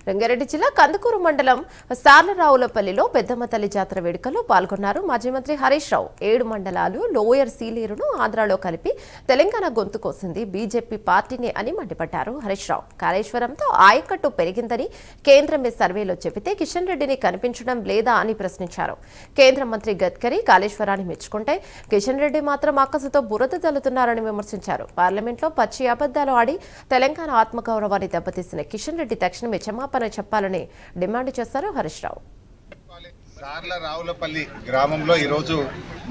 రంగారెడ్డి జిల్లా కందుకూరు మండలం సార్లరావులపల్లిలో పెద్దమ్మ తల్లి జాతర వేడుకల్లో పాల్గొన్నారు మాజీ మంత్రి హరీష్ రావు. 7 మండలాలు లోయర్ సీలేరును ఆంధ్రాలో కలిపి తెలంగాణ గొంతు కోసింది బీజేపీ పార్టీని అని మండిపడ్డారు హరీష్ రావు. కాళేశ్వరంతో ఆయకట్టు పెరిగిందని కేంద్రమే సర్వేలో చెబితే కిషన్ రెడ్డిని కనిపించడం లేదా అని ప్రశ్నించారు. కేంద్ర మంత్రి గడ్కరీ కాళేశ్వరాన్ని మెచ్చుకుంటే కిషన్ రెడ్డి మాత్రం అక్కసుతో బురద జల్లుతున్నారని విమర్శించారు. పార్లమెంట్లో పచ్చి అబద్దాలు ఆడి తెలంగాణ ఆత్మగౌరవాన్ని దెబ్బతీసిన కిషన్ రెడ్డి తక్షణమే క్షమాపణ చెప్పాలని డిమాండ్ చేశారు హరీష్ రావు. సార్లరావులపల్లి గ్రామంలో ఈరోజు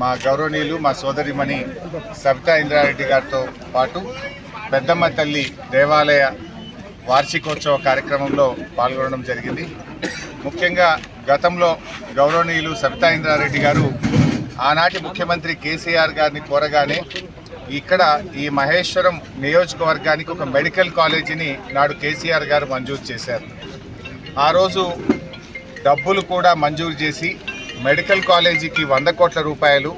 మా గౌరవనీయులు మా సోదరిమణి సబితా ఇంద్రారెడ్డి గారితో పాటు పెద్దమ్మ తల్లి దేవాలయ వార్షికోత్సవ కార్యక్రమంలో పాల్గొనడం జరిగింది. ముఖ్యంగా గతంలో గౌరవనీయులు సబితా ఇంద్రారెడ్డి గారు ఆనాటి ముఖ్యమంత్రి కేసీఆర్ గారిని కోరగానే ఇక్కడ ఈ మహేశ్వరం నియోజకవర్గానికి ఒక మెడికల్ కాలేజీని నాడు కేసీఆర్ గారు మంజూరు చేశారు. ఆ రోజు డబ్బులు కూడా మంజూరు చేసి మెడికల్ కాలేజీకి 100 కోట్ల రూపాయలు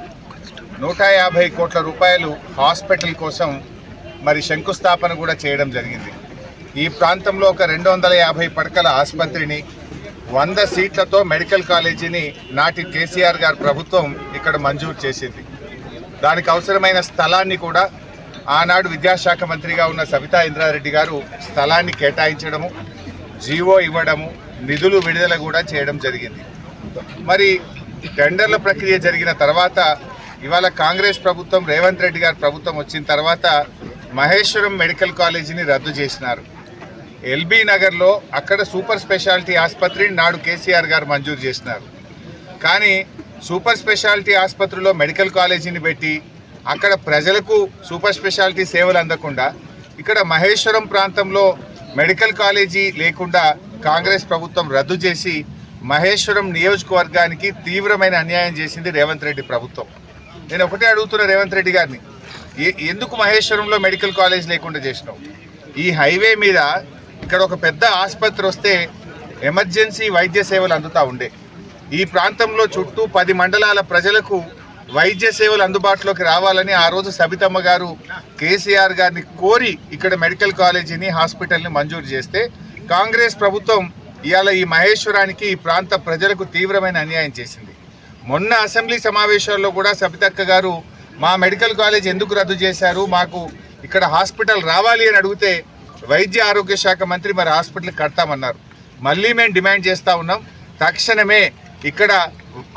150 కోట్ల రూపాయలు హాస్పిటల్ కోసం మరి శంకుస్థాపన కూడా చేయడం జరిగింది. ఈ ప్రాంతంలో ఒక 250 పడకల ఆసుపత్రిని 100 సీట్లతో మెడికల్ కాలేజీని నాటి కేసీఆర్ గారి ప్రభుత్వం ఇక్కడ మంజూరు చేసింది. దానికి అవసరమైన స్థలాన్ని కూడా ఆనాడు విద్యాశాఖ మంత్రిగా ఉన్న సబితా ఇంద్రారెడ్డి గారు స్థలాన్ని కేటాయించడము, జీవో ఇవ్వడము, నిధులు విడుదల కూడా చేయడం జరిగింది. మరి టెండర్ల ప్రక్రియ జరిగిన తర్వాత ఇవాళ కాంగ్రెస్ ప్రభుత్వం రేవంత్ రెడ్డి గారి ప్రభుత్వం వచ్చిన తర్వాత మహేశ్వరం మెడికల్ కాలేజీని రద్దు చేసినారు. ఎల్బీ నగర్లో అక్కడ సూపర్ స్పెషాలిటీ ఆసుపత్రిని నాడు కేసీఆర్ గారు మంజూరు చేసినారు. కానీ సూపర్ స్పెషాలిటీ ఆసుపత్రిలో మెడికల్ కాలేజీని పెట్టి అక్కడ ప్రజలకు సూపర్ స్పెషాలిటీ సేవలు అందకుండా ఇక్కడ మహేశ్వరం ప్రాంతంలో మెడికల్ కాలేజీ లేకుండా కాంగ్రెస్ ప్రభుత్వం రద్దు చేసి మహేశ్వరం నియోజకవర్గానికి తీవ్రమైన అన్యాయం చేసింది రేవంత్ రెడ్డి ప్రభుత్వం. నేను ఒకటే అడుగుతున్న రేవంత్ రెడ్డి గారిని, ఎందుకు మహేశ్వరంలో మెడికల్ కాలేజ్ లేకుండా చేసినావు? ఈ హైవే మీద ఇక్కడ ఒక పెద్ద ఆసుపత్రి వస్తే ఎమర్జెన్సీ వైద్య సేవలు అందుతూ ఉండే. ఈ ప్రాంతంలో చుట్టూ 10 మండలాల ప్రజలకు వైద్య సేవలు అందుబాటులోకి రావాలని ఆ రోజు సబితమ్మ గారు కేసీఆర్ గారిని కోరి ఇక్కడ మెడికల్ కాలేజీని హాస్పిటల్ని మంజూరు చేస్తే కాంగ్రెస్ ప్రభుత్వం ఇవాళ ఈ మహేశ్వరానికి ఈ ప్రాంత ప్రజలకు తీవ్రమైన అన్యాయం చేసింది. మొన్న అసెంబ్లీ సమావేశాల్లో కూడా సబితక్క గారు మా మెడికల్ కాలేజ్ ఎందుకు రద్దు చేశారు, మాకు ఇక్కడ హాస్పిటల్ రావాలి అని అడిగితే వైద్య ఆరోగ్య శాఖ మంత్రి మరి హాస్పిటల్ కడతామన్నారు. మళ్ళీ మేము డిమాండ్ చేస్తూ ఉన్నాం, తక్షణమే ఇక్కడ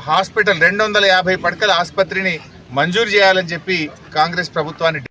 హాస్పిటల్ 250 పడకల ఆసుపత్రిని మంజూరు చేయాలని చెప్పి కాంగ్రెస్ ప్రభుత్వాన్ని